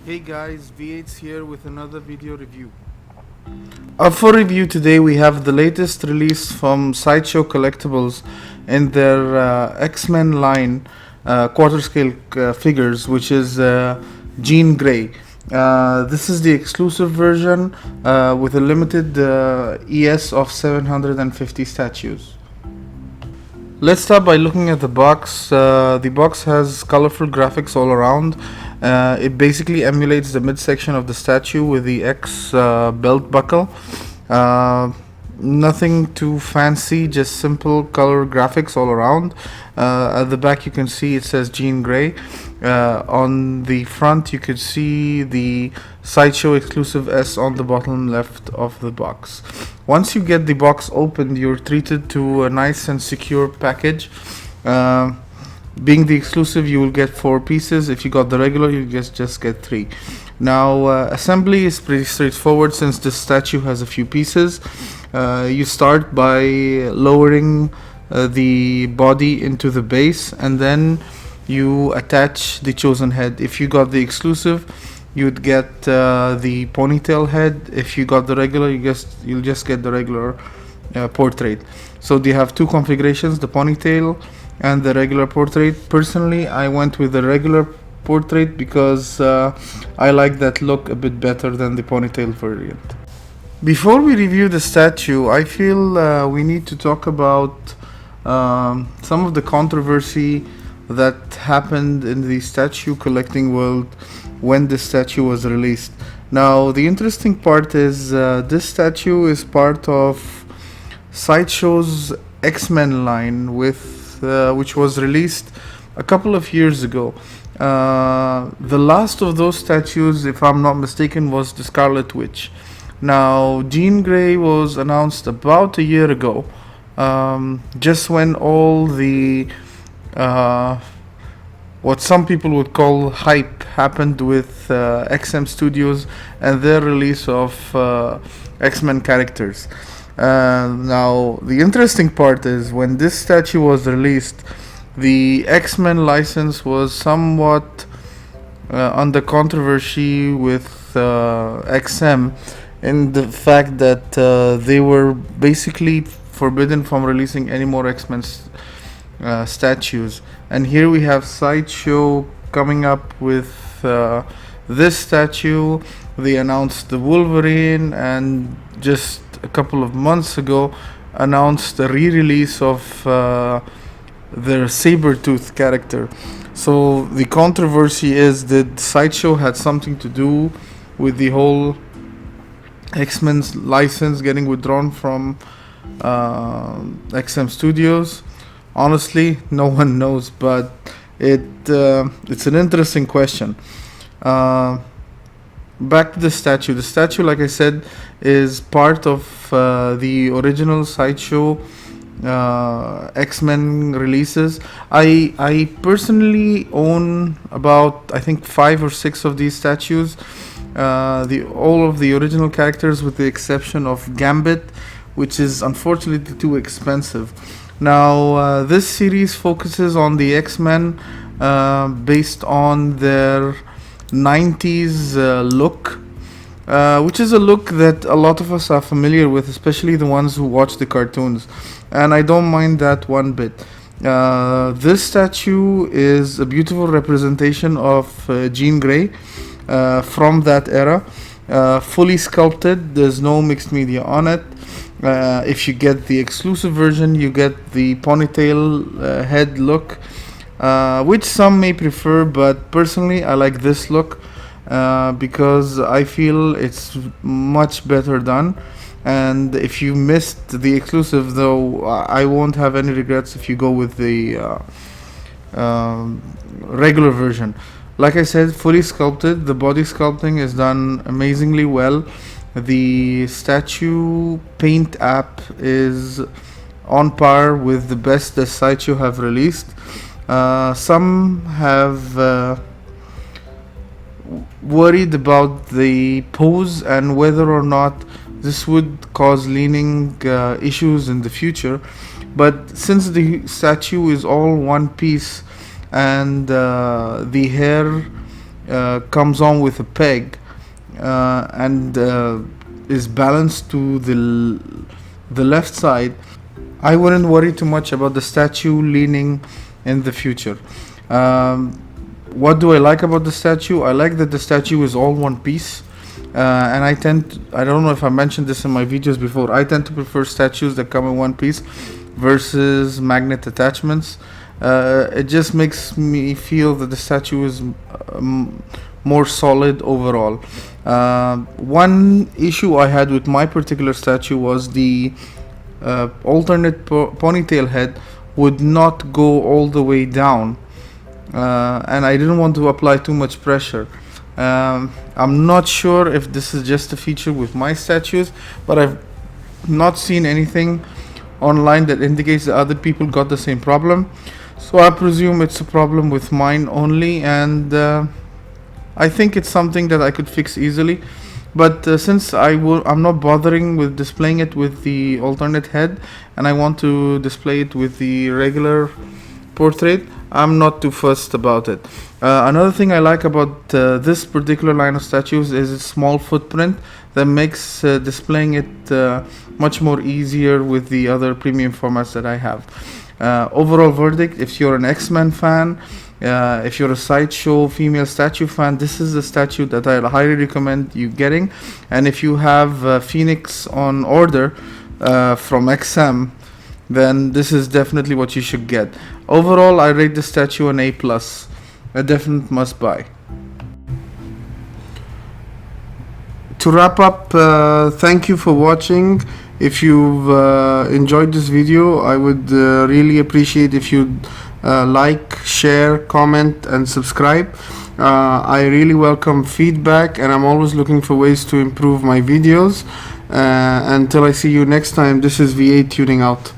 Hey guys, V8's here with another video review. Up for review today we have the latest release from Sideshow Collectibles in their X-Men line quarter scale figures, which is Jean Grey. This is the exclusive version with a limited ES of 750 statues. Let's start by looking at the box. The box has colorful graphics all around. It basically emulates the midsection of the statue with the X belt buckle. Nothing too fancy, just simple color graphics all around. At the back you can see it says Jean Grey. On the front you could see the Sideshow exclusive S on the bottom left of the box. Once you get the box opened, you're treated to a nice and secure package. Being the exclusive, you will get 4 pieces. If you got the regular, you just get 3. Now, assembly is pretty straightforward since this statue has a few pieces. You start by lowering the body into the base, and then you attach the chosen head. If you got the exclusive, you'd get the ponytail head. If you got the regular, you'll just get the regular portrait. So they have 2 configurations, the ponytail and the regular portrait. Personally, I went with the regular portrait because I like that look a bit better than the ponytail variant. Before we review the statue, I feel we need to talk about some of the controversy that happened in the statue collecting world when this statue was released. Now, the interesting part is this statue is part of Sideshow's X-Men line, which was released a couple of years ago. The last of those statues, if I'm not mistaken, was the Scarlet Witch. Now, Jean Grey was announced about a year ago, just when all the what some people would call hype happened with XM Studios and their release of X-Men characters. Now, the interesting part is when this statue was released, the X-Men license was somewhat under controversy with XM in the fact that they were basically forbidden from releasing any more X-Men statues. And here we have Sideshow coming up with this statue. They announced the Wolverine, and just a couple of months ago announced the re-release of their Sabretooth character. So the controversy is that Sideshow had something to do with the whole X-Men's license getting withdrawn from XM Studios. Honestly, no one knows, but it's an interesting question. Back to the statue. The statue, like I said, is part of the original Sideshow X-Men releases. I personally own about, I think, 5 or 6 of these statues. All of the original characters, with the exception of Gambit, which is unfortunately too expensive. Now, this series focuses on the X-Men based on their 90s look, which is a look that a lot of us are familiar with, especially the ones who watch the cartoons, and I don't mind that one bit. This statue is a beautiful representation of Jean Grey from that era, fully sculpted. There's no mixed media on it. If you get the exclusive version, you get the ponytail head look, which some may prefer, but personally I like this look because I feel it's much better done. And if you missed the exclusive, though, I won't have any regrets if you go with the regular version. Like I said, fully sculpted. The body sculpting is done amazingly well. The statue paint app is on par with the best that Sideshow have released. Some have worried about the pose and whether or not this would cause leaning issues in the future. But since the statue is all one piece and the hair comes on with a peg and is balanced to the left side, I wouldn't worry too much about the statue leaning in the future. What do I like about the statue? I like that the statue is all one piece. And I don't know if I mentioned this in my videos before, I tend to prefer statues that come in one piece versus magnet attachments. It just makes me feel that the statue is more solid overall. One issue I had with my particular statue was the alternate ponytail head would not go all the way down, and I didn't want to apply too much pressure. I'm not sure if this is just a feature with my statues, but I've not seen anything online that indicates that other people got the same problem, so I presume it's a problem with mine only, and I think it's something that I could fix easily. But since I'm not bothering with displaying it with the alternate head, and I want to display it with the regular portrait, I'm not too fussed about it. Another thing I like about this particular line of statues is its small footprint that makes displaying it much more easier with the other premium formats that I have. Overall verdict, if you're an X-Men fan, if you're a Sideshow female statue fan, this is the statue that I highly recommend you getting. And if you have Phoenix on order from XM, then this is definitely what you should get. Overall, I rate the statue an A+, a definite must buy. To wrap up, thank you for watching. If you've enjoyed this video, I would really appreciate if you'd like, share, comment and subscribe. I really welcome feedback, and I'm always looking for ways to improve my videos. Until I see you next time, this is V8 tuning out.